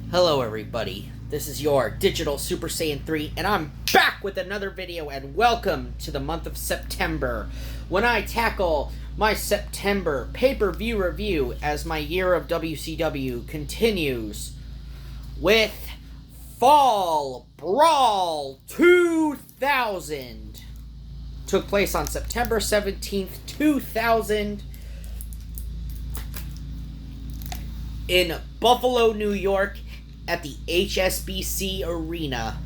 Hello everybody, this is your Digital Super Saiyan 3 and I'm back with another video and welcome to the month of September when I tackle my September pay-per-view review as my year of WCW continues with Fall Brawl 2000. Took place on September 17th, 2000 in Buffalo, New York at the HSBC Arena.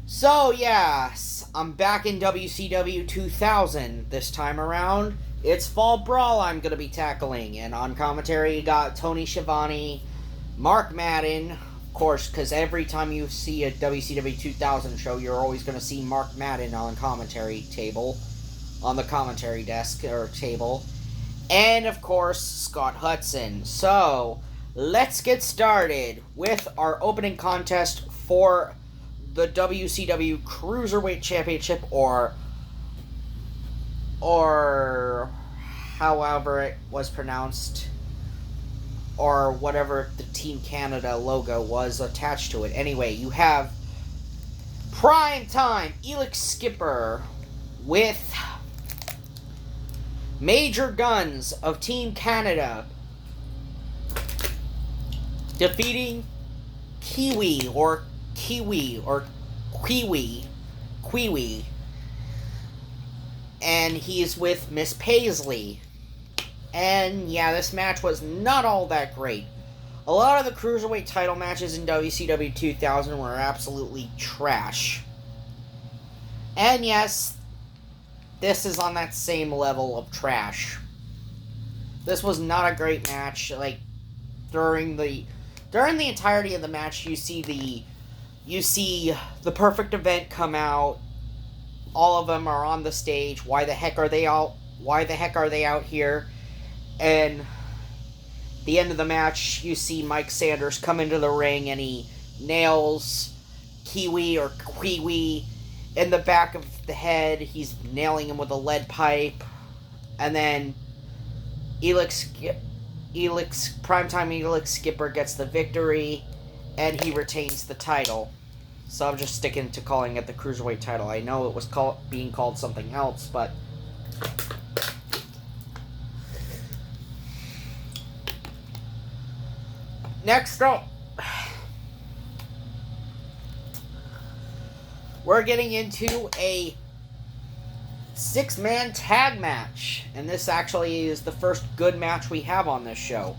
So, yes, I'm back in WCW 2000 this time around. It's Fall Brawl I'm going to be tackling, and on commentary you got Tony Schiavone, Mark Madden, of course, because every time you see a WCW 2000 show, you're always going to see Mark Madden on commentary table, on the commentary desk or table, and of course, Scott Hudson. So, let's get started with our opening contest for the WCW Cruiserweight Championship, or however it was pronounced, or whatever the Team Canada logo was attached to it. Anyway, you have Prime Time Elix Skipper with Major Guns of Team Canada defeating Kiwi, and he's with Miss Paisley. And yeah, this match was not all that great. A lot of the Cruiserweight title matches in WCW 2000 were absolutely trash. And yes, this is on that same level of trash. This was not a great match. Like, during the entirety of the match, you see the Perfect Event come out. All of them are on the stage. Why the heck are they out? Why the heck are they out here? And the end of the match, you see Mike Sanders come into the ring and he nails Kiwi in the back of the head. He's nailing him with a lead pipe. And then Primetime Elix Skipper gets the victory, and he retains the title. So I'm just sticking to calling it the Cruiserweight title. I know it was being called something else, but next up, we're getting into a 6-man tag match, and this actually is the first good match we have on this show.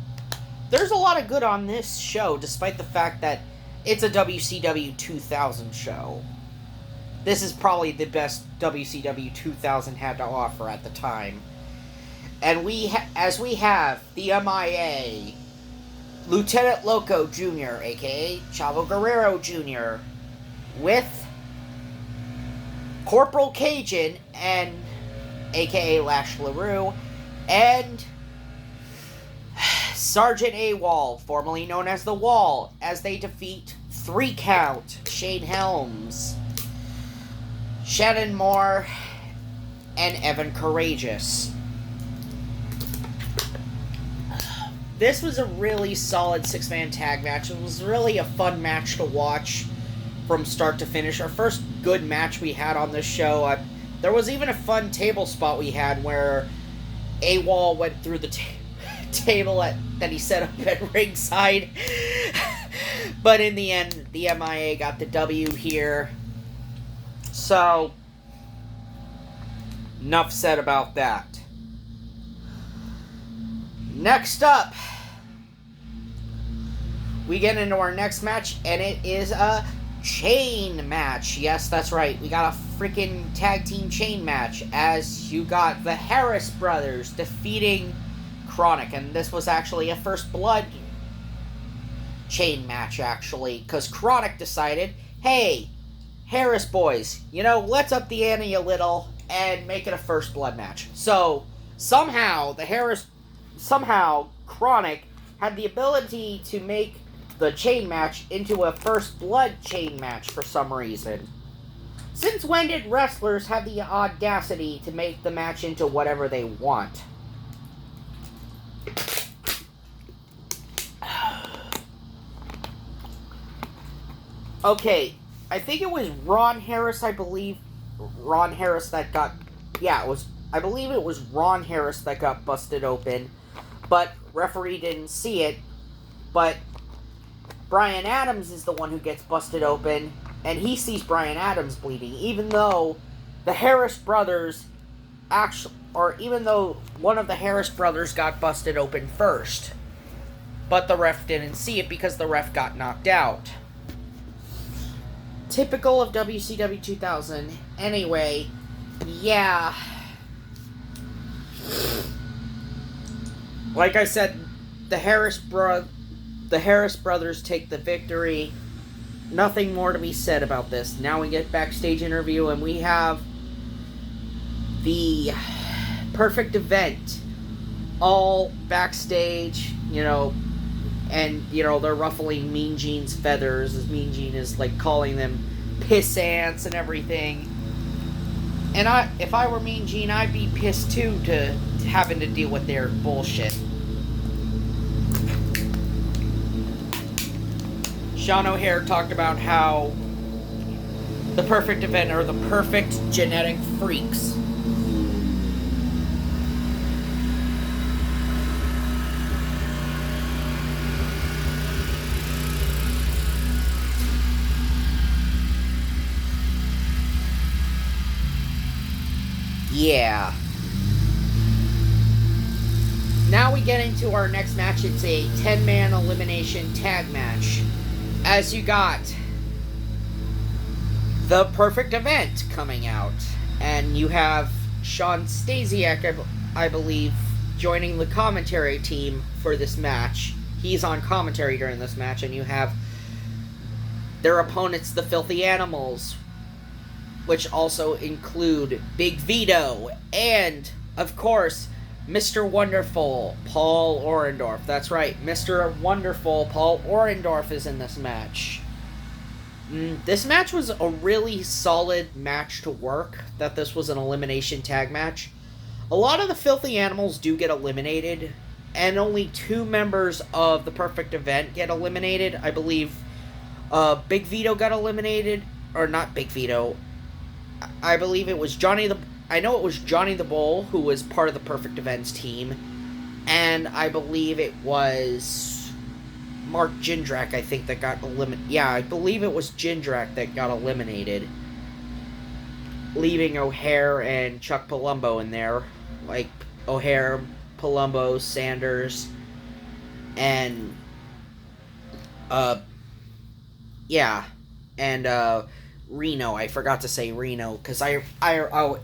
There's a lot of good on this show, despite the fact that it's a WCW 2000 show. This is probably the best WCW 2000 had to offer at the time. And we have the MIA, Lieutenant Loco Jr., aka Chavo Guerrero Jr., with Corporal Cajun, and aka Lash LaRue, and Sergeant AWOL, formerly known as The Wall, as they defeat 3 Count, Shane Helms, Shannon Moore, and Evan Courageous. This was a really solid 6-man tag match. It was really a fun match to watch from start to finish. Our first good match we had on this show. There was even a fun table spot we had where AWOL went through the table that he set up at ringside. But in the end, the MIA got the W here. So, enough said about that. Next up, we get into our next match, and it is a chain match. Yes, that's right. We got a freaking tag team chain match, as you got the Harris brothers defeating Chronic. And this was actually a First Blood chain match, actually, because Chronic decided, hey, Harris boys, let's up the ante a little and make it a First Blood match. So, somehow Chronic had the ability to make the chain match into a First Blood chain match for some reason. Since when did wrestlers have the audacity to make the match into whatever they want? Okay, I think it was Ron Harris, I believe. Ron Harris that got. Yeah, it was. I believe it was Ron Harris that got busted open, but referee didn't see it. But Brian Adams is the one who gets busted open, and he sees Brian Adams bleeding, even though the Harris brothers actually, or even though one of the Harris brothers got busted open first. But the ref didn't see it because the ref got knocked out. Typical of WCW 2000. Anyway, yeah. Like I said, the Harris brothers take the victory. Nothing more to be said about this. Now we get backstage interview, and we have the perfect event all backstage, and they're ruffling Mean Gene's feathers, as Mean Gene is like calling them piss ants and everything. And if I were Mean Gene, I'd be pissed too to having to deal with their bullshit. Sean O'Hare talked about how the perfect event are the perfect genetic freaks. Yeah. Now we get into our next match. It's a 10-man elimination tag match. As you got the perfect event coming out. And you have Sean Stasiak, I believe, joining the commentary team for this match. He's on commentary during this match. And you have their opponents, the Filthy Animals, which also include Big Vito and, of course, Mr. Wonderful, Paul Orndorff. That's right, Mr. Wonderful, Paul Orndorff is in this match. This match was a really solid match to work, that this was an elimination tag match. A lot of the Filthy Animals do get eliminated, and only 2 members of the Perfect Event get eliminated. I believe Big Vito got eliminated, or not Big Vito. I believe it was Johnny the Bull, who was part of the Perfect Events team, and I believe it was Mark Jindrak, I think, that got eliminated. Yeah, I believe it was Jindrak that got eliminated, leaving O'Hare and Chuck Palumbo in there, like O'Hare, Palumbo, Sanders, and Reno. I forgot to say Reno, because I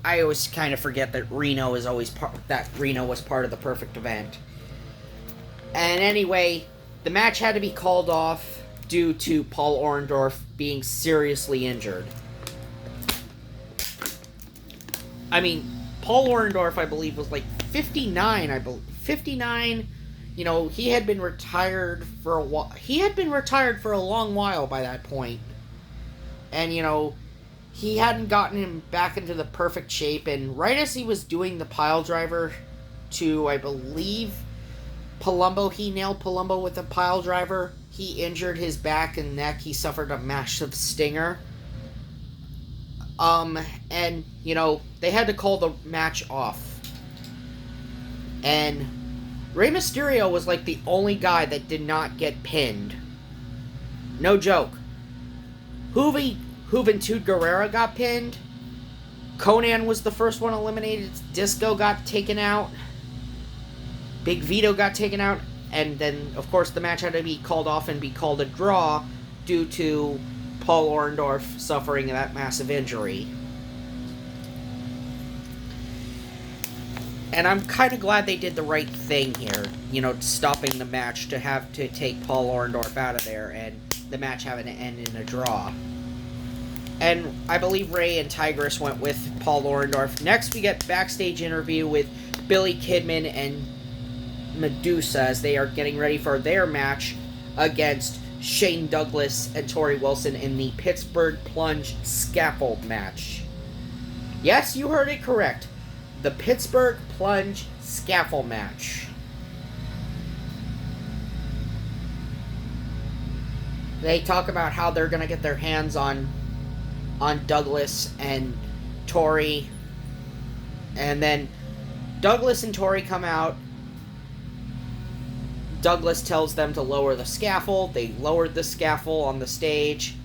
always kind of forget that Reno is always Reno was part of the Perfect Event. And anyway, the match had to be called off due to Paul Orndorff being seriously injured. I mean, Paul Orndorff, I believe, was like 59. 59. He had been retired for a while. He had been retired for a long while by that point. And, he hadn't gotten him back into the perfect shape. And right as he was doing the pile driver to, I believe, Palumbo, he nailed Palumbo with a pile driver. He injured his back and neck. He suffered a massive stinger. And, they had to call the match off. And Rey Mysterio was like the only guy that did not get pinned. No joke. Juventud Guerrera got pinned. Conan was the first one eliminated. Disco got taken out. Big Vito got taken out. And then, of course, the match had to be called off and be called a draw due to Paul Orndorff suffering that massive injury. And I'm kind of glad they did the right thing here, stopping the match to have to take Paul Orndorff out of there and the match having to end in a draw. And I believe Ray and Tigress went with Paul Orndorff. Next, we get backstage interview with Billy Kidman and Medusa as they are getting ready for their match against Shane Douglas and Torrie Wilson in the Pittsburgh Plunge Scaffold match. Yes, you heard it correct. The Pittsburgh Plunge Scaffold match. They talk about how they're gonna get their hands on Douglas and Tori, and then Douglas and Tori come out. Douglas tells them to lower the scaffold. They lowered the scaffold on the stage.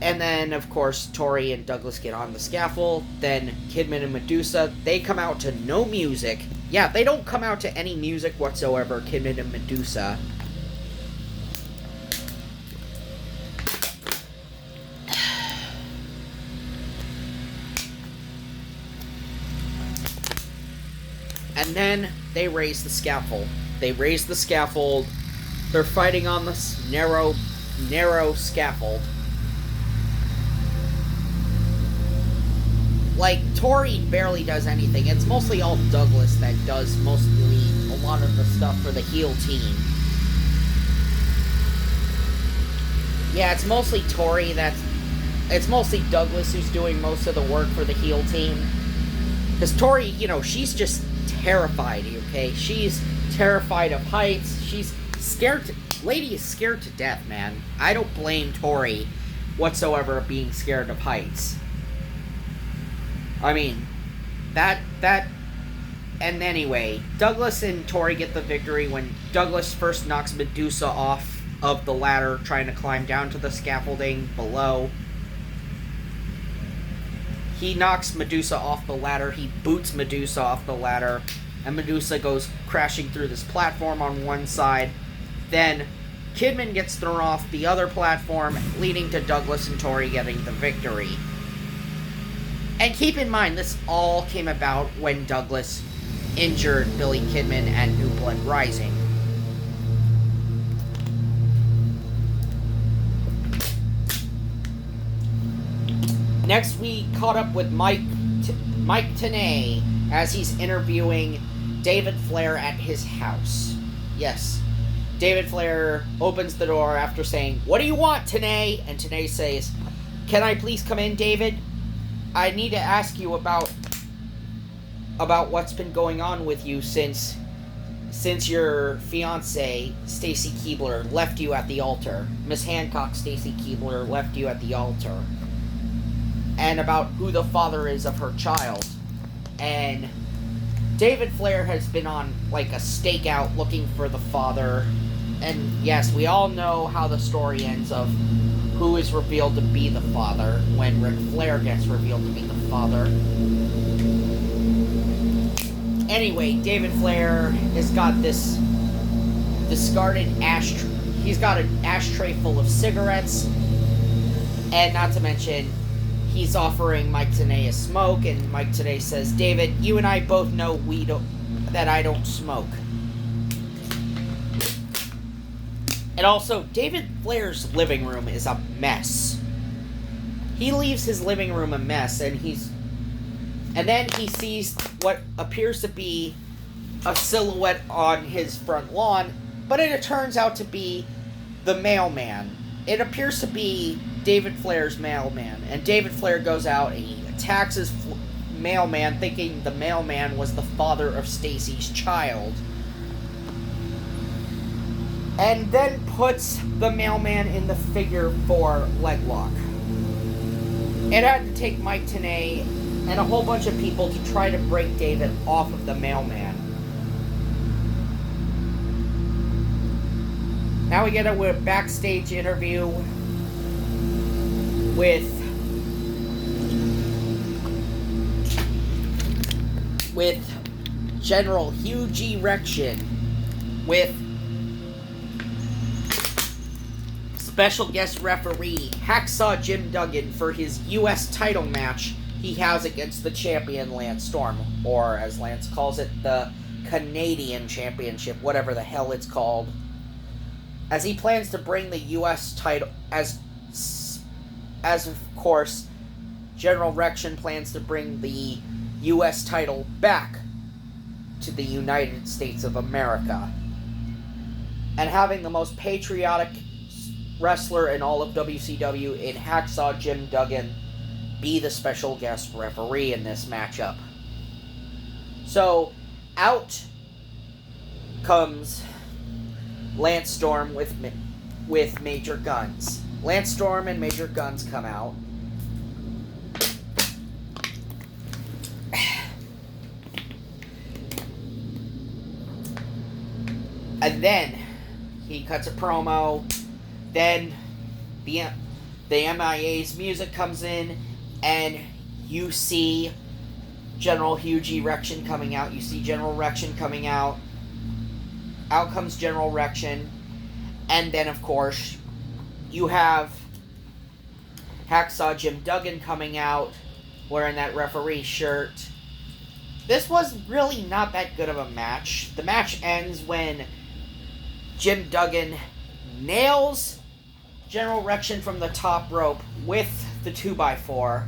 And then, of course, Tori and Douglas get on the scaffold. Then Kidman and Medusa, they come out to no music. Yeah, they don't come out to any music whatsoever, Kidman and Medusa. And then they raise the scaffold. They raise the scaffold. They're fighting on this narrow scaffold. Like, Tori barely does anything. It's mostly all Douglas that does mostly a lot of the stuff for the heel team. Yeah, it's mostly Tori it's mostly Douglas who's doing most of the work for the heel team. Because Tori, you know, she's just terrified, okay? She's terrified of heights. She's scared lady is scared to death, man. I don't blame Tori whatsoever of being scared of heights. I mean, and anyway, Douglas and Tori get the victory when Douglas first knocks Medusa off of the ladder, trying to climb down to the scaffolding below. He knocks Medusa off the ladder, he boots Medusa off the ladder, and Medusa goes crashing through this platform on one side. Then, Kidman gets thrown off the other platform, leading to Douglas and Tori getting the victory. And keep in mind, this all came about when Douglas injured Billy Kidman at New Blood Rising. Next, we caught up with Mike Tenay as he's interviewing David Flair at his house. Yes, David Flair opens the door after saying, "What do you want, Tenay?" And Tenay says, "Can I please come in, David? I need to ask you about what's been going on with you since your fiancée, Stacy Keibler, left you at the altar. Miss Hancock, Stacy Keibler, left you at the altar. And about who the father is of her child." And David Flair has been on, like, a stakeout looking for the father. And yes, we all know how the story ends of who is revealed to be the father when Ric Flair gets revealed to be the father. Anyway, David Flair has got this discarded ashtray. He's got an ashtray full of cigarettes. And not to mention, he's offering Mike Tenay a smoke, and Mike Tenay says, "David, you and I both know that I don't smoke." And also, David Flair's living room is a mess. He leaves his living room a mess, and then he sees what appears to be a silhouette on his front lawn, but it turns out to be the mailman. It appears to be David Flair's mailman, and David Flair goes out and he attacks his mailman, thinking the mailman was the father of Stacy's child, and then puts the mailman in the figure 4 leg lock. It had to take Mike Tenay and a whole bunch of people to try to break David off of the mailman. Now we get a backstage interview with General Hugh G. Rection, with special guest referee Hacksaw Jim Duggan for his U.S. title match he has against the champion Lance Storm, or as Lance calls it, the Canadian Championship, whatever the hell it's called, as he plans to bring the U.S. title, as of course, General Rection plans to bring the U.S. title back to the United States of America. And having the most patriotic wrestler in all of WCW in Hacksaw Jim Duggan be the special guest referee in this matchup. So, out comes Lance Storm with with Major Guns. Lance Storm and Major Guns come out. And then he cuts a promo. Then the MIA's music comes in, and you see General Huge Erection coming out. You see General Erection coming out. Out comes General Erection. And then, of course, you have Hacksaw Jim Duggan coming out wearing that referee shirt. This was really not that good of a match. The match ends when Jim Duggan nails General Erection from the top rope with the 2x4,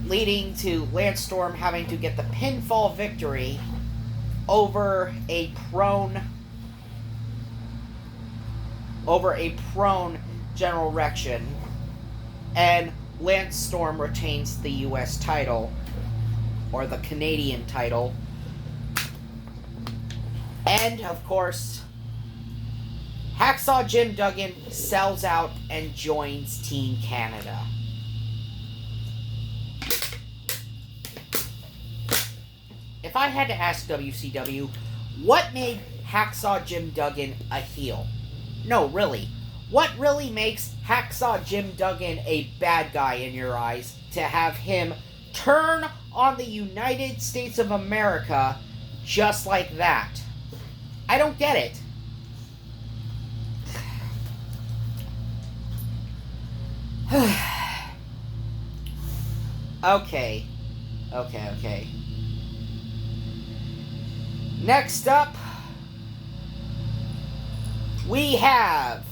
leading to Lance Storm having to get the pinfall victory over a prone General Erection, and Lance Storm retains the U.S. title, or the Canadian title. And, of course, Hacksaw Jim Duggan sells out and joins Team Canada. If I had to ask WCW, what made Hacksaw Jim Duggan a heel? No, really. What really makes Hacksaw Jim Duggan a bad guy in your eyes to have him turn on the United States of America just like that? I don't get it. Okay. Next up, we have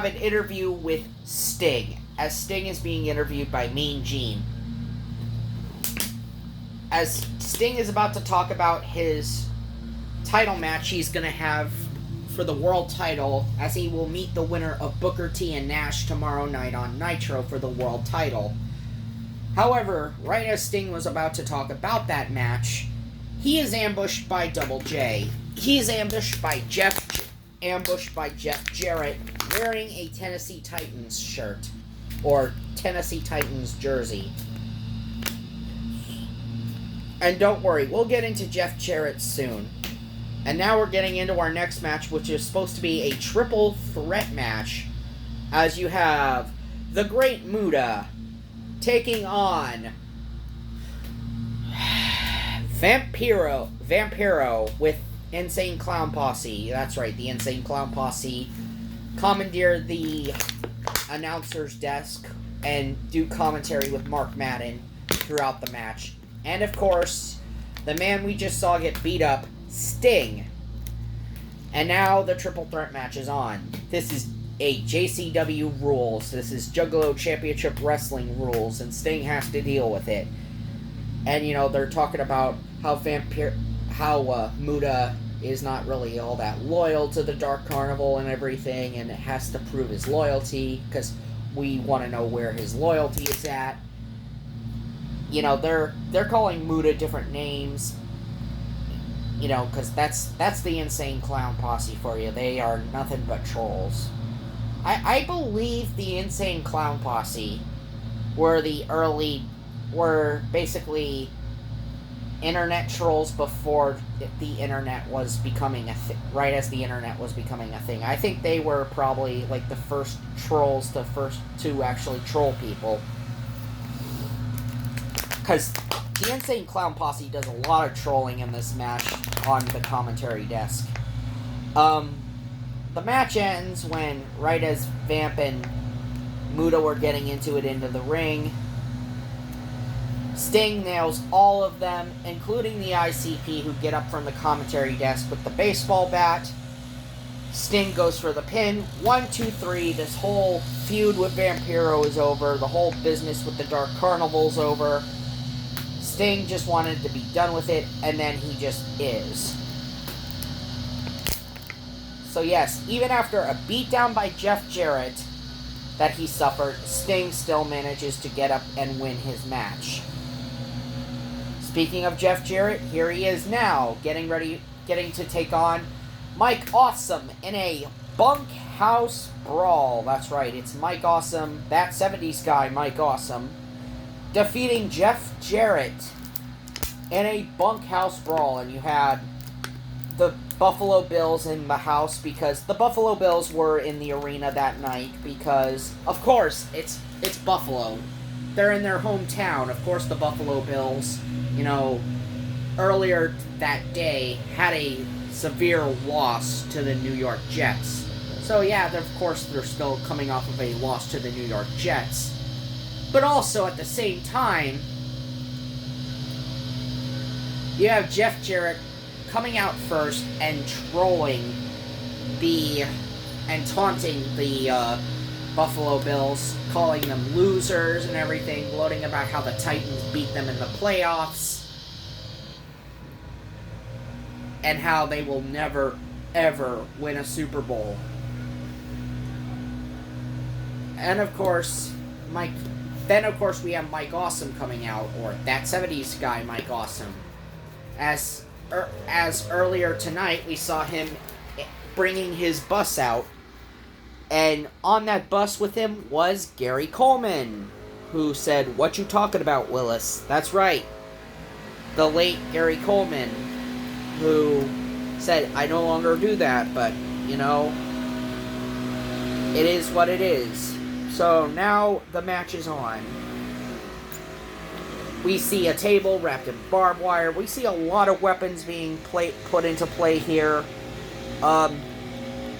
an interview with Sting, as Sting is being interviewed by Mean Gene. As Sting is about to talk about his title match he's going to have for the world title, as he will meet the winner of Booker T and Nash tomorrow night on Nitro for the world title. However, right as Sting was about to talk about that match, he is ambushed by Double J. He is ambushed by Jeff Jarrett wearing a Tennessee Titans shirt, or Tennessee Titans jersey. And don't worry, we'll get into Jeff Jarrett soon. And now we're getting into our next match, which is supposed to be a triple threat match, as you have the Great Muta taking on Vampiro with Insane Clown Posse. That's right, the Insane Clown Posse commandeer the announcer's desk and do commentary with Mark Madden throughout the match. And of course, the man we just saw get beat up, Sting. And now the triple threat match is on. This is a JCW rules. This is Juggalo Championship Wrestling rules, and Sting has to deal with it. And, you know, they're talking about how Muta is not really all that loyal to the Dark Carnival and everything, and it has to prove his loyalty, because we want to know where his loyalty is at. You know, they're calling Muta different names, you know, because that's the Insane Clown Posse for you. They are nothing but trolls. I believe the Insane Clown Posse were basically internet trolls before the internet was becoming a thing, right as the internet was becoming a thing. I think they were probably like the first trolls, the first to actually troll people. Because the Insane Clown Posse does a lot of trolling in this match on the commentary desk. The match ends when, right as Vamp and Muta were getting into the ring, Sting nails all of them, including the ICP, who get up from the commentary desk with the baseball bat. Sting goes for the pin. 1, 2, 3. This whole feud with Vampiro is over. The whole business with the Dark Carnival's over. Sting just wanted to be done with it, and then he just is. So yes, even after a beatdown by Jeff Jarrett that he suffered, Sting still manages to get up and win his match. Speaking of Jeff Jarrett, here he is now, getting to take on Mike Awesome in a bunkhouse brawl. That's right, it's Mike Awesome, that 70s guy, Mike Awesome, defeating Jeff Jarrett in a bunkhouse brawl. And you had the Buffalo Bills in the house, because the Buffalo Bills were in the arena that night, because, of course, it's Buffalo. They're in their hometown. Of course, the Buffalo Bills, earlier that day had a severe loss to the New York Jets. So yeah, of course, they're still coming off of a loss to the New York Jets. But also, at the same time, you have Jeff Jarrett coming out first and trolling and taunting the Buffalo Bills, calling them losers and everything, gloating about how the Titans beat them in the playoffs, and how they will never, ever win a Super Bowl. And of course, we have Mike Awesome coming out, or that 70s guy, Mike Awesome. As earlier tonight, we saw him bringing his bus out, and on that bus with him was Gary Coleman, who said, "What you talking about, Willis?" That's right, the late Gary Coleman, who said, "I no longer do that, but, it is what it is." So now the match is on. We see a table wrapped in barbed wire. We see a lot of weapons being put into play here.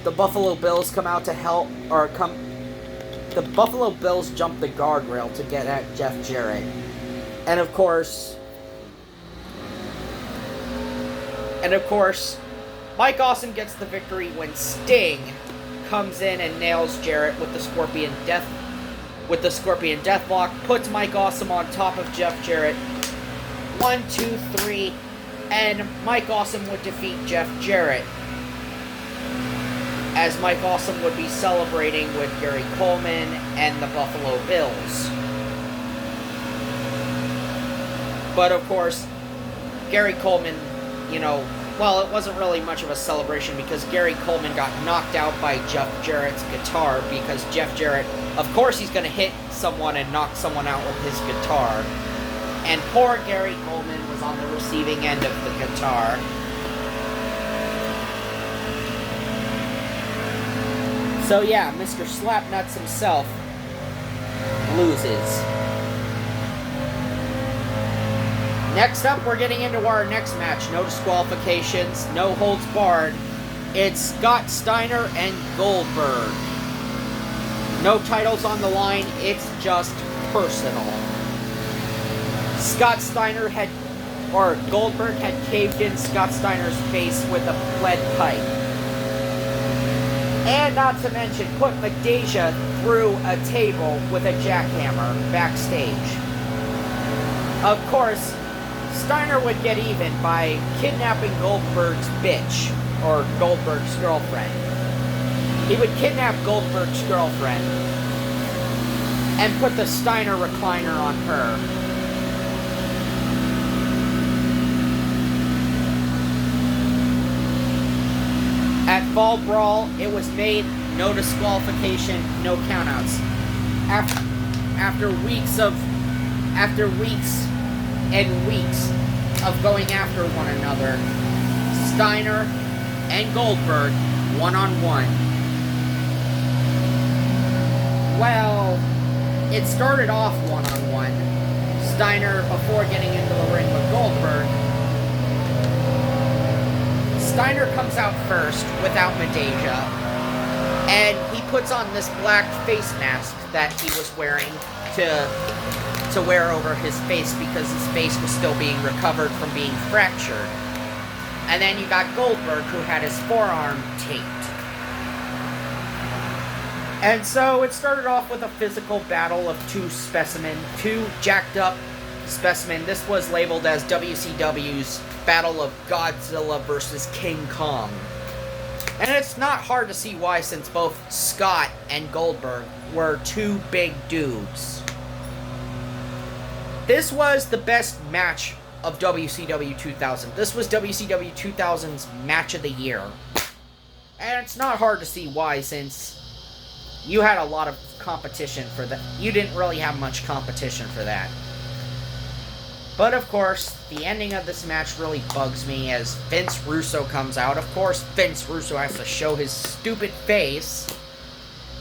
The Buffalo Bills come out to help, the Buffalo Bills jump the guardrail to get at Jeff Jarrett. And of course, Mike Awesome gets the victory when Sting comes in and nails Jarrett with the Scorpion Deathlock, puts Mike Awesome on top of Jeff Jarrett. 1, 2, 3, and Mike Awesome would defeat Jeff Jarrett, as Mike Awesome would be celebrating with Gary Coleman and the Buffalo Bills. But of course, Gary Coleman, it wasn't really much of a celebration, because Gary Coleman got knocked out by Jeff Jarrett's guitar, because Jeff Jarrett, of course, he's going to hit someone and knock someone out with his guitar. And poor Gary Coleman was on the receiving end of the guitar. So yeah, Mr. Slapnuts himself loses. Next up, we're getting into our next match. No disqualifications, no holds barred. It's Scott Steiner and Goldberg. No titles on the line, it's just personal. Goldberg had caved in Scott Steiner's face with a lead pipe. And not to mention, put Madeja through a table with a jackhammer backstage. Of course, Steiner would get even by kidnapping Goldberg's bitch, or Goldberg's girlfriend. He would kidnap Goldberg's girlfriend and put the Steiner recliner on her. At Fall Brawl, it was made no disqualification, no countouts. After weeks and weeks of going after one another, Steiner and Goldberg one-on-one. Well, it started off one-on-one. Steiner, before getting into the ring with Goldberg, Steiner comes out first without Madeja, and he puts on this black face mask that he was wearing to wear over his face, because his face was still being recovered from being fractured. And then you got Goldberg, who had his forearm taped. And so it started off with a physical battle of two jacked up specimen. This was labeled as WCW's Battle of Godzilla versus King Kong. And it's not hard to see why, since both Scott and Goldberg were two big dudes. This was the best match of WCW 2000. This was WCW 2000's match of the year. And it's not hard to see why, since you had a lot of competition for that. You didn't really have much competition for that. But of course, the ending of this match really bugs me as Vince Russo comes out. Of course, Vince Russo has to show his stupid face.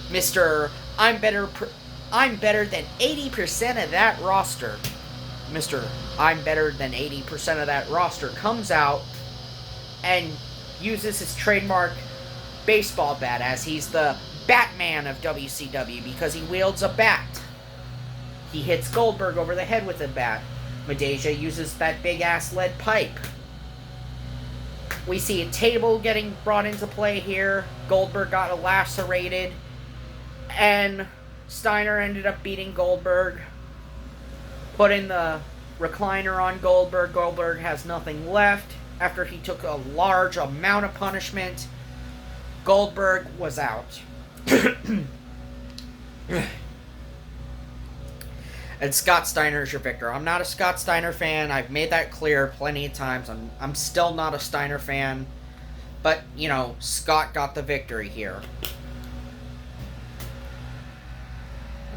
I'm better than 80% of that roster. I'm better than 80% of that roster comes out and uses his trademark baseball bat as he's the Batman of WCW because he wields a bat. He hits Goldberg over the head with a bat. Madeja uses that big-ass lead pipe. We see a table getting brought into play here. Goldberg got lacerated. And Steiner ended up beating Goldberg. Putting the recliner on Goldberg. Goldberg has nothing left. After he took a large amount of punishment, Goldberg was out. And Scott Steiner is your victor. I'm not a Scott Steiner fan. I've made that clear plenty of times. I'm still not a Steiner fan. But, you know, Scott got the victory here.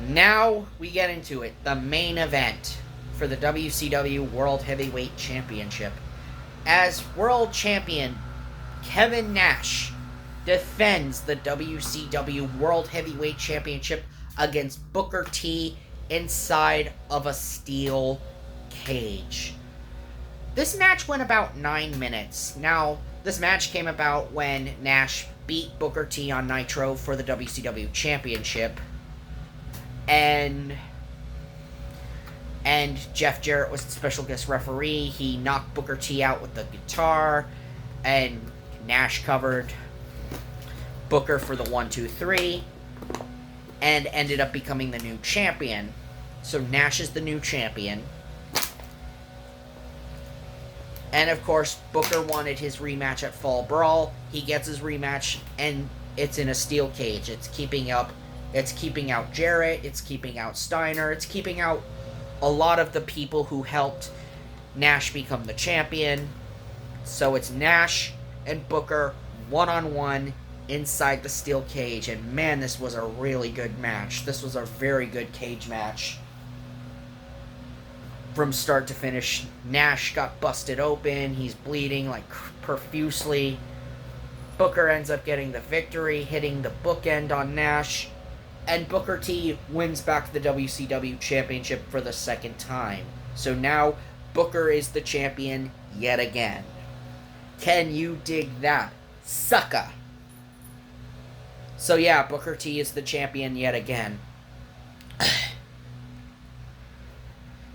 Now we get into it. The main event for the WCW World Heavyweight Championship. As World Champion, Kevin Nash defends the WCW World Heavyweight Championship against Booker T inside of a steel cage. This match went about 9 minutes. Now, this match came about when Nash beat Booker T on Nitro for the WCW Championship. And Jeff Jarrett was the special guest referee. He knocked Booker T out with the guitar, and Nash covered Booker for the 1-2-3, and ended up becoming the new champion. So Nash is the new champion. And of course, Booker wanted his rematch at Fall Brawl. He gets his rematch, and it's in a steel cage. It's keeping out Jarrett, it's keeping out Steiner, it's keeping out a lot of the people who helped Nash become the champion. So it's Nash and Booker one-on-one inside the steel cage, and man, this was a really good match. This was a very good cage match. From start to finish, Nash got busted open. He's bleeding like profusely. Booker ends up getting the victory, hitting the bookend on Nash. And Booker T wins back the WCW Championship for the second time. So now, Booker is the champion yet again. Can you dig that? Sucka! So yeah, Booker T is the champion yet again.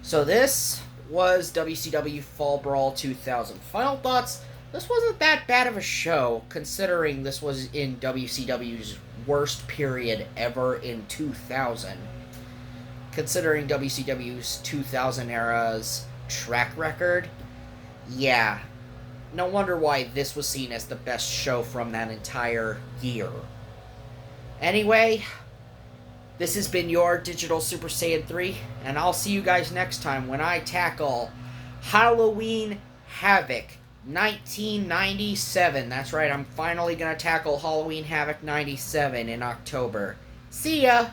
So this was WCW Fall Brawl 2000. Final thoughts? This wasn't that bad of a show, considering this was in WCW's worst period ever in 2000. Considering WCW's 2000 era's track record, yeah, no wonder why this was seen as the best show from that entire year. Anyway, this has been your Digital Super Saiyan 3, and I'll see you guys next time when I tackle Halloween Havoc 1997. That's right, I'm finally going to tackle Halloween Havoc 97 in October. See ya!